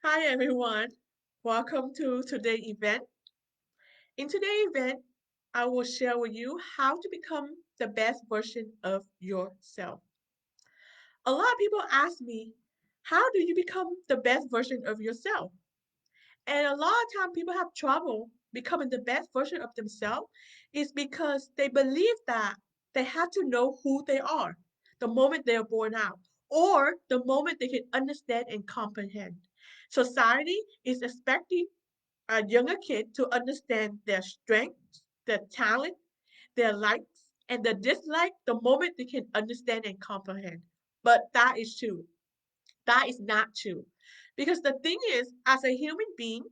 Hi everyone, welcome to today's event. In today's event, I will share with you how to become the best version of yourself. A lot of people ask me, how do you become the best version of yourself? And a lot of time people have trouble becoming the best version of themselves is because they believe that they have to know who they are the moment they are born out or the moment they can understand and comprehend. Society is expecting a younger kid to understand their strengths, their talent, their likes, and their dislike the moment they can understand and comprehend. But that is true. That is not true. Because the thing is, as a human being,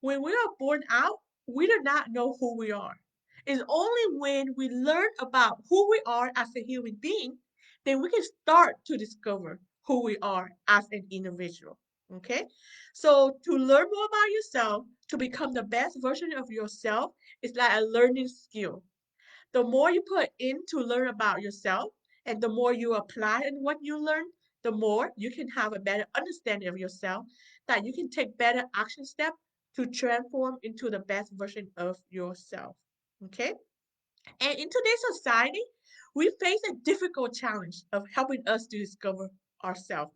when we are born out, we do not know who we are. It's only when we learn about who we are as a human being, then we can start to discover who we are as an individual. Okay? So to learn more about yourself, to become the best version of yourself, is like a learning skill. The more you put in to learn about yourself and the more you apply in what you learn, the more you can have a better understanding of yourself, that you can take better action steps to transform into the best version of yourself. Okay? And in today's society, we face a difficult challenge of helping us to discover ourselves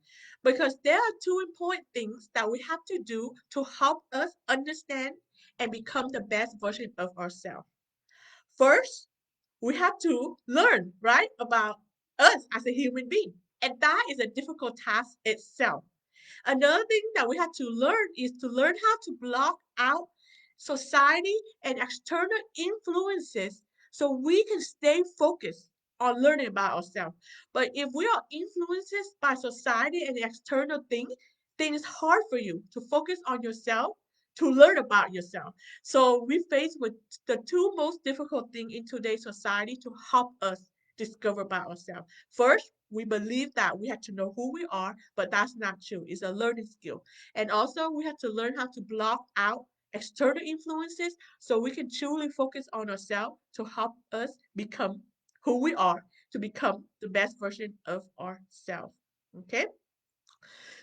because there are two important things that we have to do to help us understand and become the best version of ourselves. First, we have to learn, right, about us as a human being. And that is a difficult task itself. Another thing that we have to learn is to learn how to block out society and external influences so we can stay focused on learning about ourselves. But if we are influenced by society and external things, then it's hard for you to focus on yourself, to learn about yourself. So we face with the two most difficult things in today's society to help us discover about ourselves. First, we believe that we have to know who we are, but that's not true. It's a learning skill. And also, we have to learn how to block out external influences so we can truly focus on ourselves to help us become who we are, to become the best version of ourselves. Okay?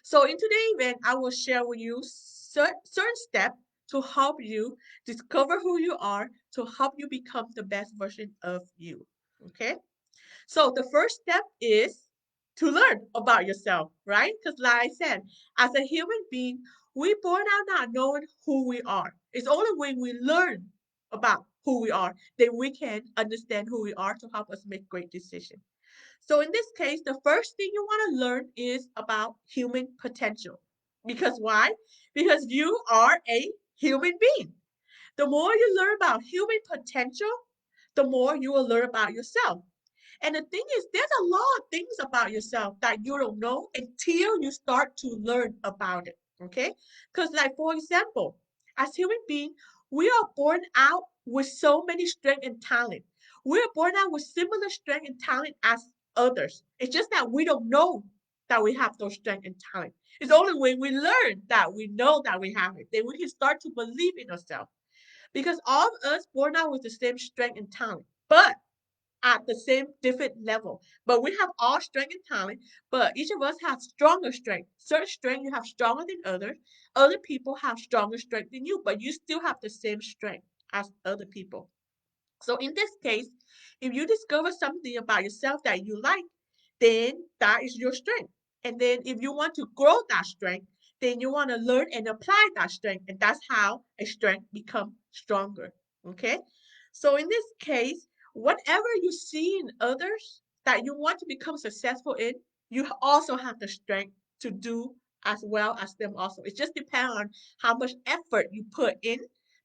So, in today's event, I will share with you certain steps to help you discover who you are, to help you become the best version of you. Okay? So the first step is to learn about yourself, right? Because like I said, as a human being, we born out not knowing who we are. It's only when we learn about who we are, then we can understand who we are to help us make great decisions. So in this case, the first thing you want to learn is about human potential. Because why? Because you are a human being. The more you learn about human potential, the more you will learn about yourself. And the thing is, there's a lot of things about yourself that you don't know until you start to learn about it. Okay? Because, like, for example, as human beings, we are born out with so many strength and talent. We are born out with similar strength and talent as others. It's just that we don't know that we have those strength and talent. It's only when we learn that we know that we have it, then we can start to believe in ourselves. Because all of us born out with the same strength and talent. But at the same different level. But we have all strength and talent, but each of us has stronger strength. Certain strength you have stronger than others. Other people have stronger strength than you, but you still have the same strength as other people. So in this case, if you discover something about yourself that you like, then that is your strength. And then if you want to grow that strength, then you want to learn and apply that strength. And that's how a strength becomes stronger. Okay? So in this case, whatever you see in others that you want to become successful in, you also have the strength to do as well as them also. It just depends on how much effort you put in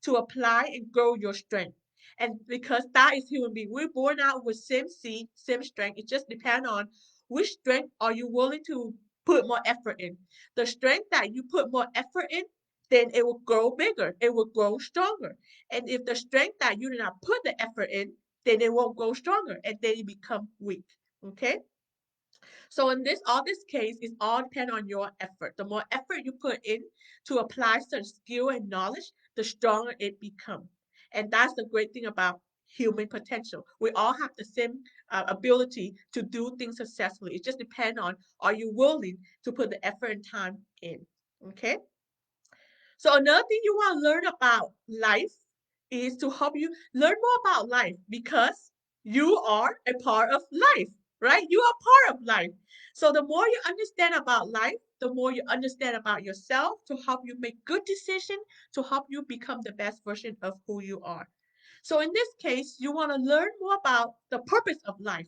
to apply and grow your strength. And because that is human being, we're born out with same seed, same strength. It just depends on which strength are you willing to put more effort in. The strength that you put more effort in, then it will grow bigger. It will grow stronger. And if the strength that you did not put the effort in, then it won't grow stronger and then you become weak. Okay? So in this all this case, it all depend on your effort. The more effort you put in to apply such skill and knowledge, the stronger it becomes. And that's the great thing about human potential. We all have the same ability to do things successfully. It just depends on are you willing to put the effort and time in. Okay. So another thing you want to learn about life is to help you learn more about life because you are a part of life, right? You are part of life. So the more you understand about life, the more you understand about yourself to help you make good decisions, to help you become the best version of who you are. So in this case, you want to learn more about the purpose of life.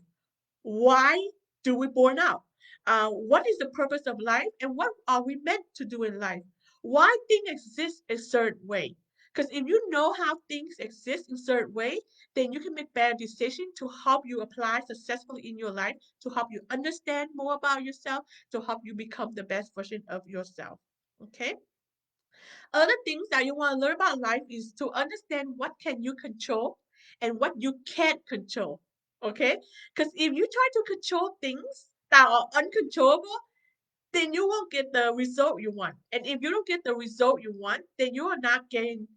Why do we born out? What is the purpose of life and what are we meant to do in life? Why things exist a certain way? Because if you know how things exist in a certain way, then you can make better decisions to help you apply successfully in your life, to help you understand more about yourself, to help you become the best version of yourself. Okay? Other things that you want to learn about life is to understand what can you control and what you can't control. Okay? Because if you try to control things that are uncontrollable, then you won't get the result you want. And if you don't get the result you want, then you are not getting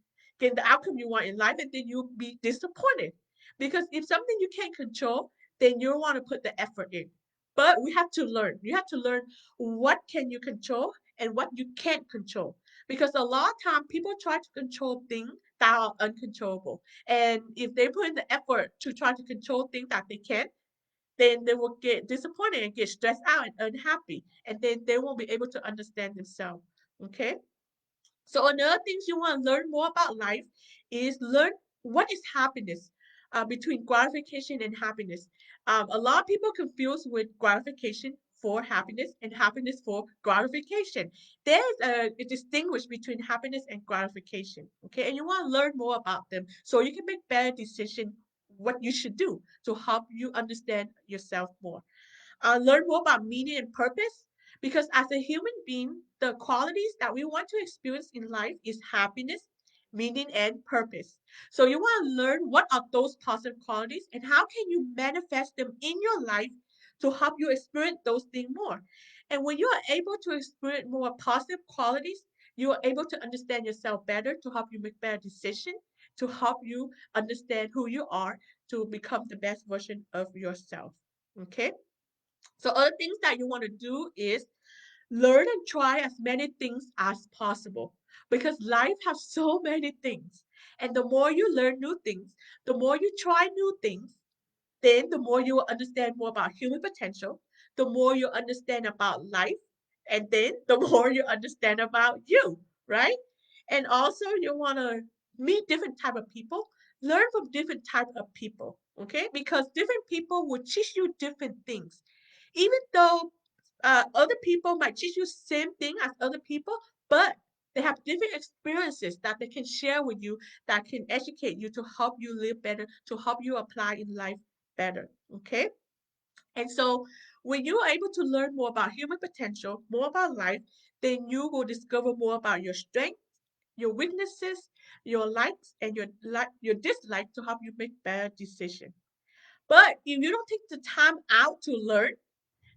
the outcome you want in life, and then you'll be disappointed. Because if something you can't control, then you want to put the effort in. But we have to learn. You have to learn what can you control and what you can't control. Because a lot of time people try to control things that are uncontrollable. And if they put in the effort to try to control things that they can, then they will get disappointed and get stressed out and unhappy, and then they won't be able to understand themselves. Okay, so another things you want to learn more about life is learn what is happiness, between gratification and happiness. A lot of people confuse with gratification for happiness and happiness for gratification. There's a distinguish between happiness and gratification. Okay, and you want to learn more about them so you can make better decision what you should do to help you understand yourself more. Learn more about meaning and purpose, because as a human being, the qualities that we want to experience in life is happiness, meaning, and purpose. So you want to learn what are those positive qualities and how can you manifest them in your life to help you experience those things more. And when you are able to experience more positive qualities, you are able to understand yourself better to help you make better decisions, to help you understand who you are, to become the best version of yourself. Okay? So other things that you want to do is learn and try as many things as possible, because life has so many things. And the more you learn new things, the more you try new things, then the more you will understand more about human potential, the more you understand about life, and then the more you understand about you, right? And also you want to meet different type of people, learn from different type of people, okay? Because different people will teach you different things. Even though other people might teach you same thing as other people, but they have different experiences that they can share with you that can educate you to help you live better, to help you apply in life better. Okay? And so when you are able to learn more about human potential, more about life, then you will discover more about your strengths, your weaknesses, your likes, and your dislikes to help you make better decisions. But if you don't take the time out to learn,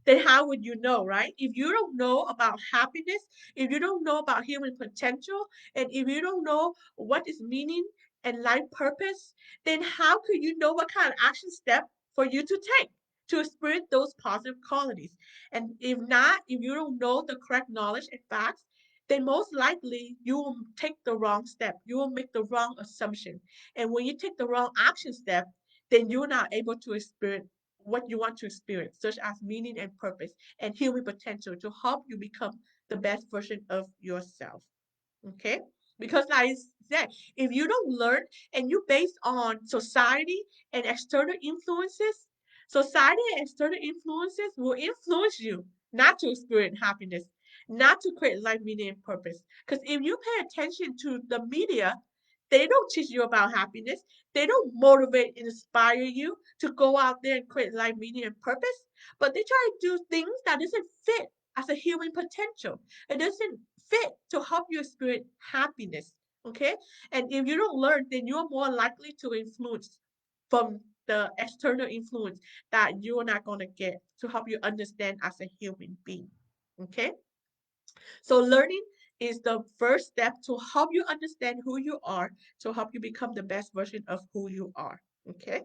then how would you know, right? If you don't know about happiness, if you don't know about human potential, and if you don't know what is meaning and life purpose, then how could you know what kind of action step for you to take to experience those positive qualities? And if not, if you don't know the correct knowledge and facts, then most likely you will take the wrong step. You will make the wrong assumption. And when you take the wrong action step, then you're not able to experience what you want to experience, such as meaning and purpose and human potential to help you become the best version of yourself. Okay? Because like I said, if you don't learn and you based on society and external influences, society and external influences will influence you not to experience happiness, not to create life meaning and purpose. Because if you pay attention to the media, they don't teach you about happiness. They don't motivate and inspire you to go out there and create life meaning and purpose. But they try to do things that doesn't fit as a human potential. It doesn't fit to help you experience happiness. Okay? And if you don't learn, then you're more likely to influence from the external influence that you're not going to get to help you understand as a human being. Okay? So learning is the first step to help you understand who you are, to help you become the best version of who you are. Okay?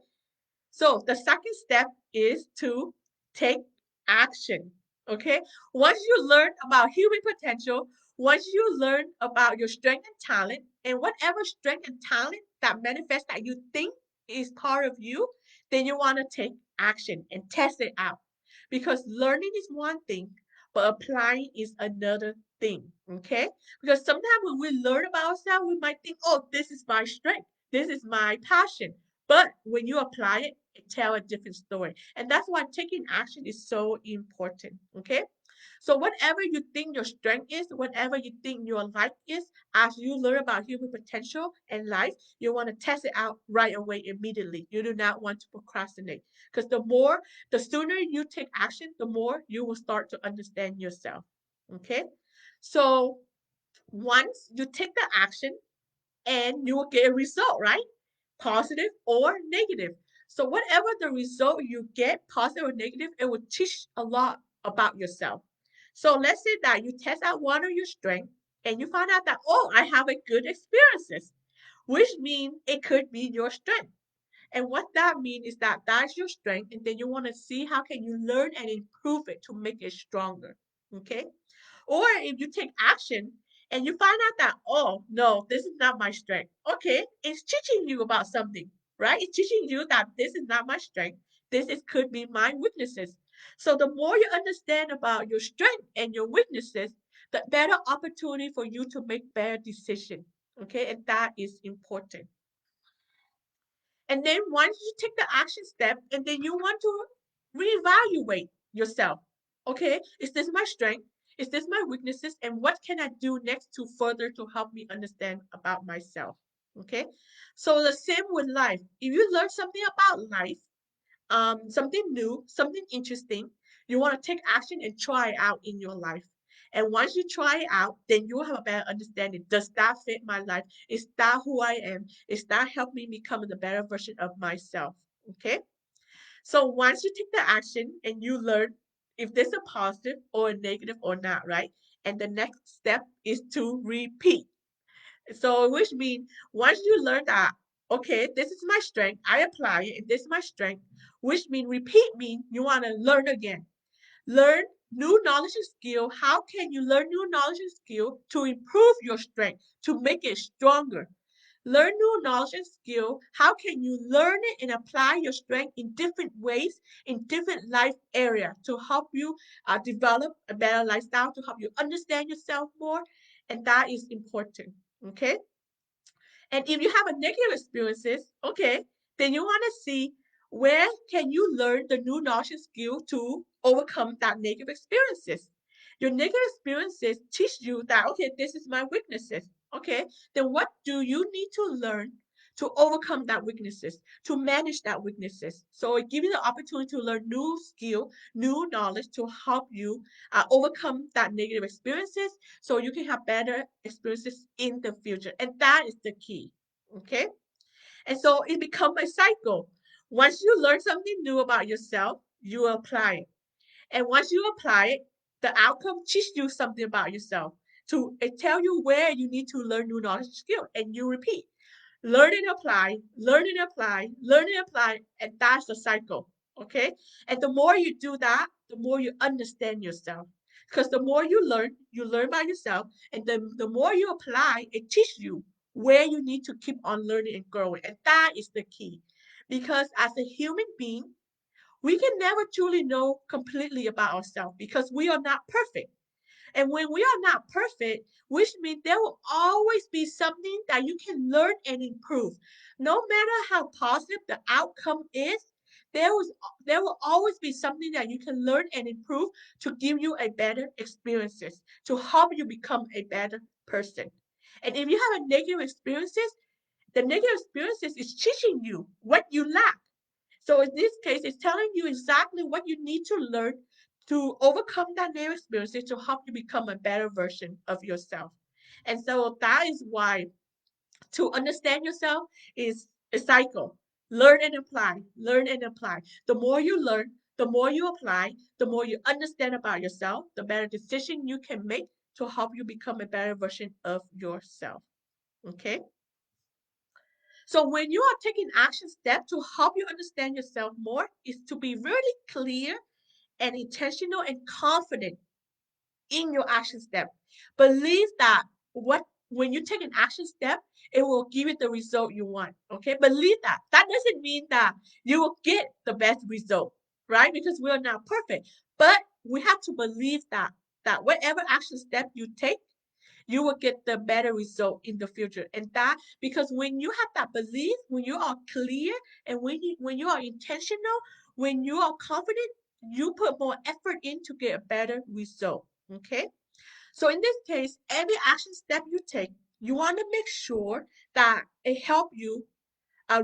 So the second step is to take action. Okay? Once you learn about human potential, Once you learn about your strength and talent, and whatever strength and talent that manifests that you think is part of you, then you want to take action and test it out. Because learning is one thing, but applying is another thing. Okay? Because sometimes when we learn about ourselves, we might think, oh, this is my strength, this is my passion. But when you apply it, it tells a different story. And that's why taking action is so important. Okay? So whatever you think your strength is, whatever you think your life is, as you learn about human potential and life, you want to test it out right away, immediately. You do not want to procrastinate. Because the sooner you take action, the more you will start to understand yourself. Okay? So once you take the action, and you will get a result, right? Positive or negative. So whatever the result you get, positive or negative, it will teach a lot about yourself. So let's say that you test out one of your strengths and you find out that, oh, I have a good experiences, which means it could be your strength. And what that means is that that's your strength, and then you want to see how can you learn and improve it to make it stronger. Okay? Or if you take action and you find out that, oh, no, this is not my strength. Okay, it's teaching you about something, right? It's teaching you that this is not my strength. Could be my weaknesses. So the more you understand about your strength and your weaknesses, the better opportunity for you to make better decisions. Okay, and that is important. And then once you take the action step, and then you want to reevaluate yourself. Okay, is this my strength? Is this my weaknesses? And what can I do next to further to help me understand about myself? Okay, so the same with life. If you learn something about life, something new, something interesting, you want to take action and try it out in your life. And once you try it out, then you will have a better understanding. Does that fit my life? Is that who I am? Is that help me become the better version of myself? Okay. So once you take the action and you learn if this is a positive or a negative or not, right? And the next step is to repeat. So, which means once you learn that, okay, this is my strength, I apply it, and this is my strength, which means repeat means you want to learn again. Learn new knowledge and skill. How can you learn new knowledge and skill to improve your strength, to make it stronger? Learn new knowledge and skill. How can you learn it and apply your strength in different ways, in different life area to help you develop a better lifestyle, to help you understand yourself more? And that is important. Okay. And if you have a negative experiences, okay, then you want to see where can you learn the new knowledge and skill to overcome that negative experiences. Your negative experiences teach you that, okay, this is my weaknesses. Okay, then what do you need to learn to overcome that weaknesses, to manage that weaknesses? So it gives you the opportunity to learn new skill, new knowledge to help you overcome that negative experiences so you can have better experiences in the future. And that is the key. Okay. And so it becomes a cycle. Once you learn something new about yourself, you apply it. And once you apply it, the outcome teaches you something about yourself. To it tell you where you need to learn new knowledge and skill, and you repeat. Learn and apply, learn and apply, learn and apply, and that's the cycle. Okay? And the more you do that, the more you understand yourself. Because the more you learn by yourself, and the more you apply, it teaches you where you need to keep on learning and growing. And that is the key. Because as a human being, we can never truly know completely about ourselves because we are not perfect. And when we are not perfect, which means there will always be something that you can learn and improve. No matter how positive the outcome is, there was there will always be something that you can learn and improve to give you a better experiences, to help you become a better person. And if you have a negative experiences, the negative experiences is teaching you what you lack. So in this case, it's telling you exactly what you need to learn to overcome that negative experiences to help you become a better version of yourself. And so that is why to understand yourself is a cycle. Learn and apply, learn and apply. The more you learn, the more you apply, the more you understand about yourself, the better decision you can make to help you become a better version of yourself. Okay? So when you are taking action steps to help you understand yourself more, is to be really clear and intentional and confident in your action step. Believe that what when you take an action step, it will give you the result you want. Okay, believe that. That doesn't mean that you will get the best result, right? Because we are not perfect, but we have to believe that whatever action step you take, you will get the better result in the future. And that because when you have that belief, when you are clear, and when you are intentional, when you are confident, you put more effort in to get a better result. Okay. So in this case, every action step you take, you want to make sure that it help you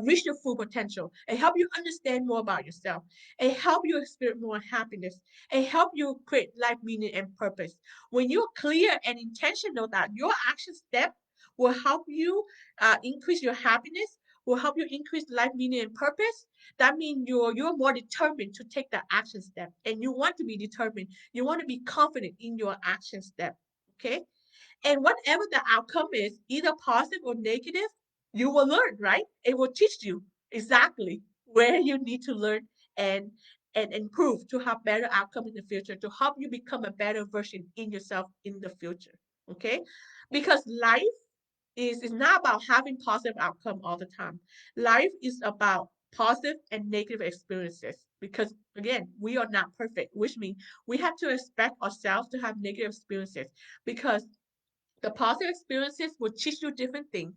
reach your full potential and help you understand more about yourself and help you experience more happiness and help you create life meaning and purpose. When you're clear and intentional that your action step will help you increase your happiness, will help you increase life meaning and purpose, that means you're more determined to take that action step, and you want to be determined. You want to be confident in your action step. Okay. And whatever the outcome is, either positive or negative, you will learn, right? It will teach you exactly where you need to learn and and improve to have better outcome in the future, to help you become a better version in yourself in the future. Okay? Because life is not about having positive outcome all the time. Life is about positive and negative experiences. Because again, we are not perfect, which means we have to expect ourselves to have negative experiences because the positive experiences will teach you different things.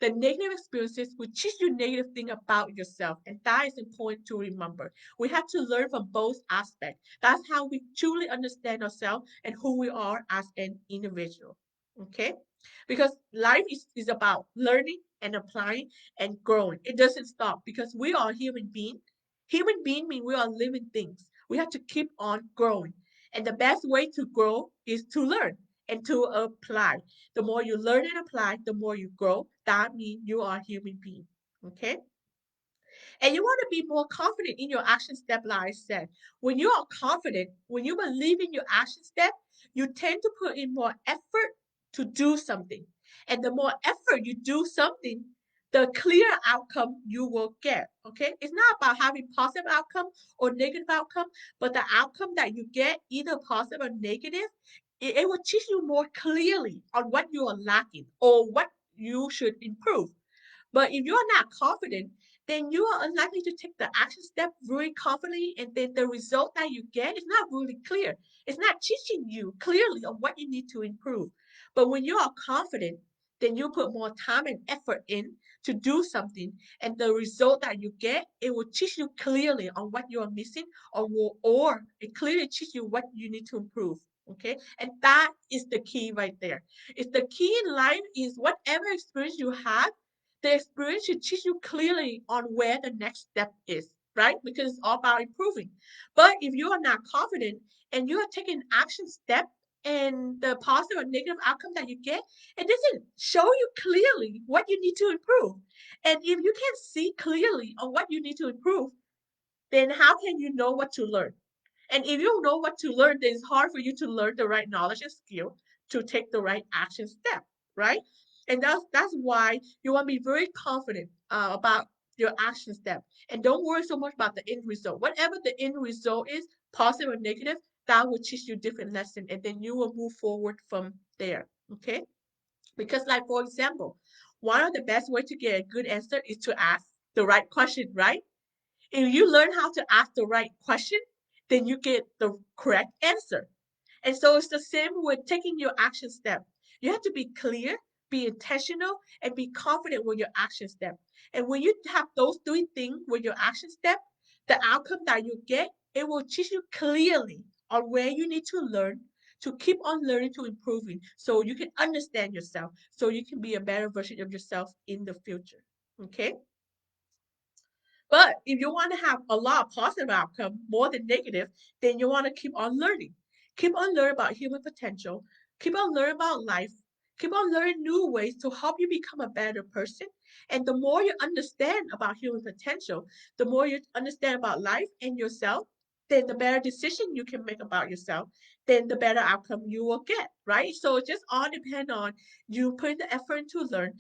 The negative experiences will teach you negative thing about yourself. And that is important to remember. We have to learn from both aspects. That's how we truly understand ourselves and who we are as an individual. Okay? Because life is about learning and applying and growing. It doesn't stop because we are human beings. Human being means we are living things. We have to keep on growing. And the best way to grow is to learn and to apply. The more you learn and apply, the more you grow. That means you are a human being. Okay? And you want to be more confident in your action step, like I said. When you are confident, when you believe in your action step, you tend to put in more effort to do something. And the more effort you do something, the clearer outcome you will get. Okay? It's not about having positive outcome or negative outcome, but the outcome that you get, either positive or negative, it will teach you more clearly on what you are lacking or what you should improve. But if you are not confident, then you are unlikely to take the action step very confidently, and then the result that you get is not really clear. It's not teaching you clearly on what you need to improve. But when you are confident, then you put more time and effort in to do something, and the result that you get, it will teach you clearly on what you are missing, or it clearly teach you what you need to improve. Okay, and that is the key right there. It's the key in life is whatever experience you have, the experience should teach you clearly on where the next step is, right? Because it's all about improving. But if you are not confident and you are taking action step and the positive or negative outcome that you get, it doesn't show you clearly what you need to improve. And if you can't see clearly on what you need to improve, then how can you know what to learn? And if you don't know what to learn, then it's hard for you to learn the right knowledge and skill to take the right action step, right? And that's why you want to be very confident about your action step, and don't worry so much about the end result. Whatever the end result is, positive or negative, that will teach you different lesson, and then you will move forward from there. Okay? Because, like for example, one of the best way to get a good answer is to ask the right question, right? If you learn how to ask the right question, then you get the correct answer. And so it's the same with taking your action step. You have to be clear, be intentional, and be confident with your action step. And when you have those three things with your action step, the outcome that you get, it will teach you clearly on where you need to learn to keep on learning to improving so you can understand yourself, so you can be a better version of yourself in the future. Okay? But if you want to have a lot of positive outcome more than negative, then you want to keep on learning. Keep on learning about human potential. Keep on learning about life. Keep on learning new ways to help you become a better person. And the more you understand about human potential, the more you understand about life and yourself, then the better decision you can make about yourself, then the better outcome you will get, right? So it just all depends on you putting the effort to learn,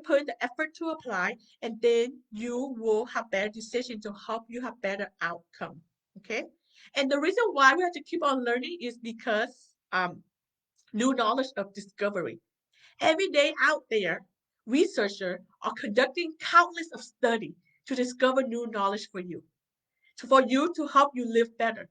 putting the effort to apply, and then you will have better decision to help you have better outcome. Okay. And the reason why we have to keep on learning is because new knowledge of discovery. Every day out there, researchers are conducting countless of study to discover new knowledge for you to help you live better.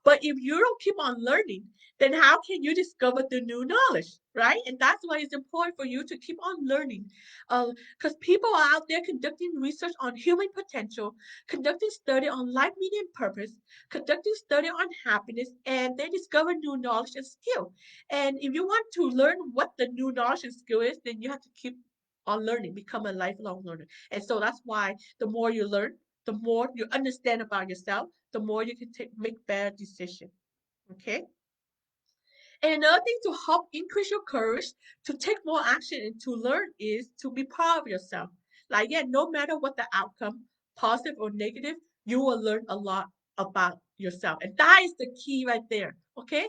But if you don't keep on learning, then how can you discover the new knowledge, right? And that's why it's important for you to keep on learning. Because people are out there conducting research on human potential, conducting study on life meaning and purpose, conducting study on happiness, and they discover new knowledge and skill. And if you want to learn what the new knowledge and skill is, then you have to keep on learning, become a lifelong learner. And so that's why the more you learn, the more you understand about yourself, the more you can make better decisions. Okay. And another thing to help increase your courage to take more action and to learn is to be proud of yourself. Like, yeah, no matter what the outcome, positive or negative, you will learn a lot about yourself. And that is the key right there. Okay.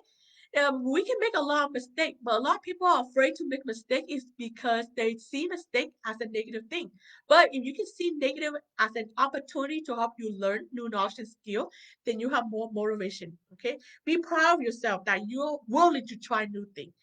We can make a lot of mistakes, but a lot of people are afraid to make mistakes is because they see mistake as a negative thing. But if you can see negative as an opportunity to help you learn new knowledge and skill, then you have more motivation. Okay, be proud of yourself that you're willing to try new things,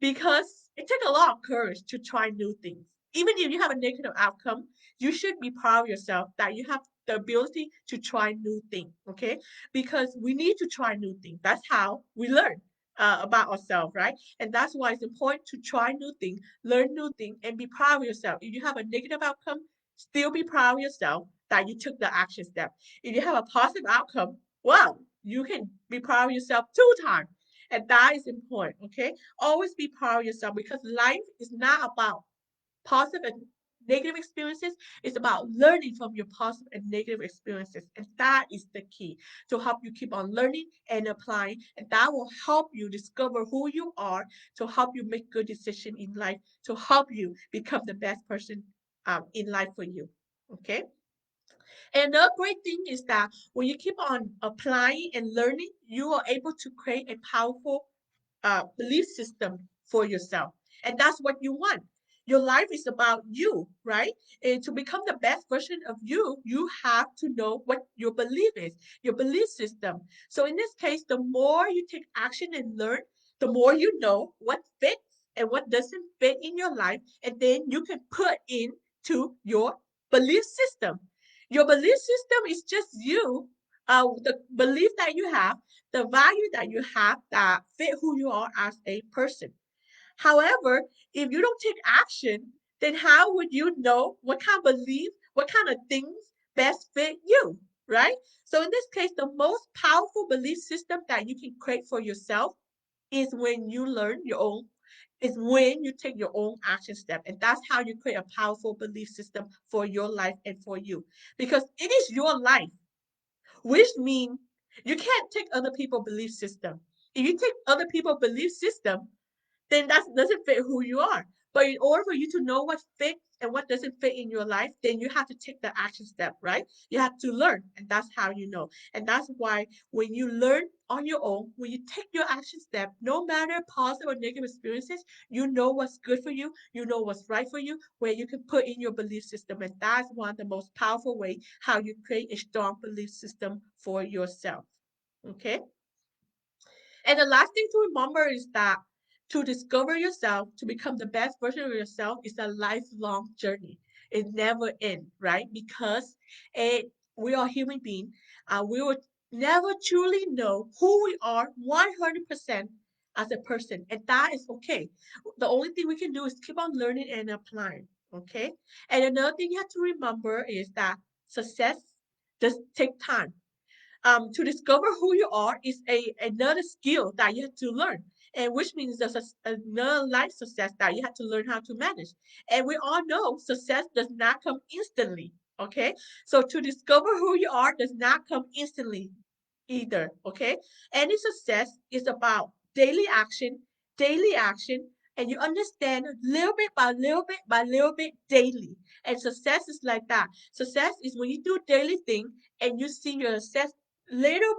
because it takes a lot of courage to try new things. Even if you have a negative outcome, you should be proud of yourself that you have the ability to try new things. Okay, because we need to try new things. That's how we learn about ourselves, right? And that's why it's important to try new things, learn new things, and be proud of yourself. If you have a negative outcome, still be proud of yourself that you took the action step. If you have a positive outcome, well, you can be proud of yourself 2 times. And that is important, okay? Always be proud of yourself, because life is not about positive and negative experiences. It's about learning from your positive and negative experiences. And that is the key to help you keep on learning and applying. And that will help you discover who you are, to help you make good decisions in life, to help you become the best person in life for you. Okay. And another great thing is that when you keep on applying and learning, you are able to create a powerful belief system for yourself. And that's what you want. Your life is about you, right? And to become the best version of you, you have to know what your belief is, your belief system. So in this case, the more you take action and learn, the more you know what fits and what doesn't fit in your life. And then you can put into your belief system. Your belief system is just you, the belief that you have, the value that you have that fit who you are as a person. However, if you don't take action, then how would you know what kind of belief, what kind of things best fit you, right? So in this case, the most powerful belief system that you can create for yourself is when you learn your own, is when you take your own action step. And that's how you create a powerful belief system for your life and for you. Because it is your life, which means you can't take other people's belief system. If you take other people's belief system, then that doesn't fit who you are. But in order for you to know what fits and what doesn't fit in your life, then you have to take the action step, right? You have to learn, and that's how you know. And that's why when you learn on your own, when you take your action step, no matter positive or negative experiences, you know what's good for you know what's right for you, where you can put in your belief system. And that's one of the most powerful way how you create a strong belief system for yourself. Okay? And the last thing to remember is that to discover yourself, to become the best version of yourself, is a lifelong journey. It never ends, right? Because we are human beings. We will never truly know who we are 100% as a person. And that is okay. The only thing we can do is keep on learning and applying, okay? And another thing you have to remember is that success does take time. To discover who you are is another skill that you have to learn, and which means there's another life success that you have to learn how to manage. And we all know success does not come instantly. Okay, so to discover who you are does not come instantly either. Okay, any success is about daily action, and you understand little bit by little bit by little bit daily. And success is like that. Success is when you do daily thing and you see your success little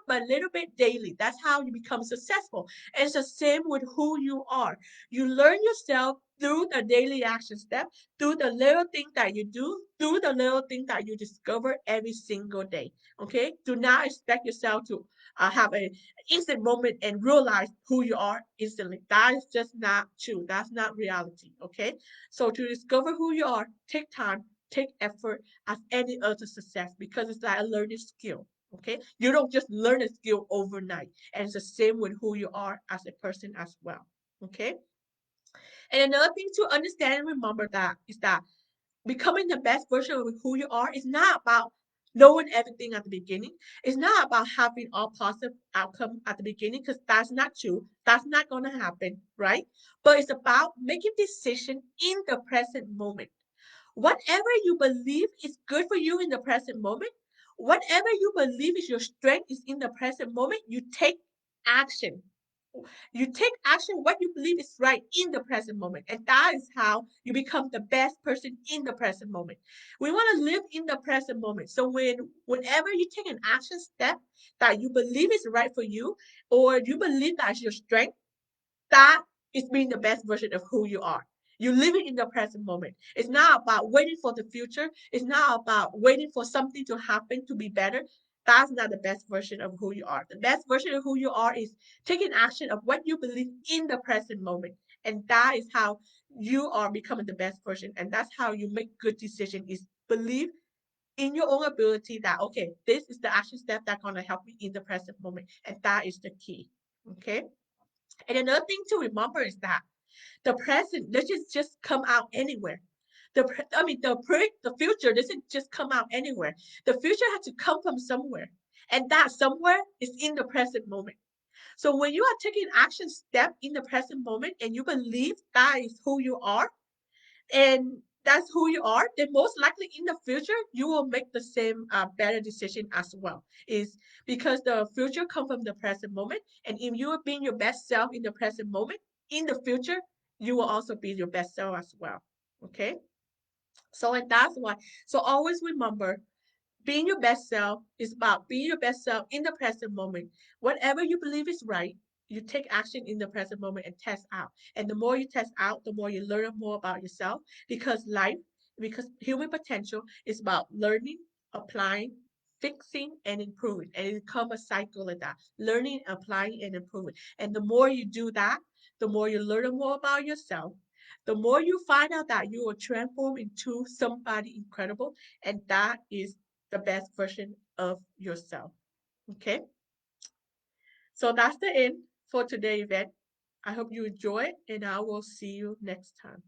by little bit daily. That's how you become successful. And it's the same with who you are. You learn yourself through the daily action step, through the little thing that you do, through the little thing that you discover every single day. Okay? Do not expect yourself to have a instant moment and realize who you are instantly. That is just not true. That's not reality. Okay. So to discover who you are, take time, take effort as any other success because it's like a learning skill. Okay. You don't just learn a skill overnight. And it's the same with who you are as a person as well. Okay. And another thing to understand and remember that is that becoming the best version of who you are is not about knowing everything at the beginning. It's not about having all positive outcome at the beginning because that's not true. That's not going to happen, right? But it's about making decision in the present moment. Whatever you believe is good for you in the present moment, whatever you believe is your strength is in the present moment, you take action. You take action what you believe is right in the present moment. And that is how you become the best person in the present moment. We want to live in the present moment. So whenever you take an action step that you believe is right for you, or you believe that's your strength, that is being the best version of who you are. You're living in the present moment. It's not about waiting for the future. It's not about waiting for something to happen to be better. That's not the best version of who you are. The best version of who you are is taking action of what you believe in the present moment. And that is how you are becoming the best version. And that's how you make good decisions is believe in your own ability that, okay, this is the action step that's going to help me in the present moment. And that is the key. Okay. And another thing to remember is that the present doesn't just come out anywhere. The future doesn't just come out anywhere. The future has to come from somewhere, and that somewhere is in the present moment. So when you are taking action step in the present moment, and you believe that is who you are, and that's who you are, then most likely in the future you will make the same better decision as well. Is because the future comes from the present moment, and if you are being your best self in the present moment, in the future you will also be your best self as well. Okay, so and that's why. So always remember being your best self is about being your best self in the present moment. Whatever you believe is right, you take action in the present moment and test out. And the more you test out, the more you learn more about yourself because because human potential is about learning, applying, fixing, and improving. And it becomes a cycle of that learning, applying, and improving. And the more you do that, the more you learn more about yourself. The more you find out that you will transform into somebody incredible, and that is the best version of yourself. Okay, so that's the end for today's event. I hope you enjoy it, and I will see you next time.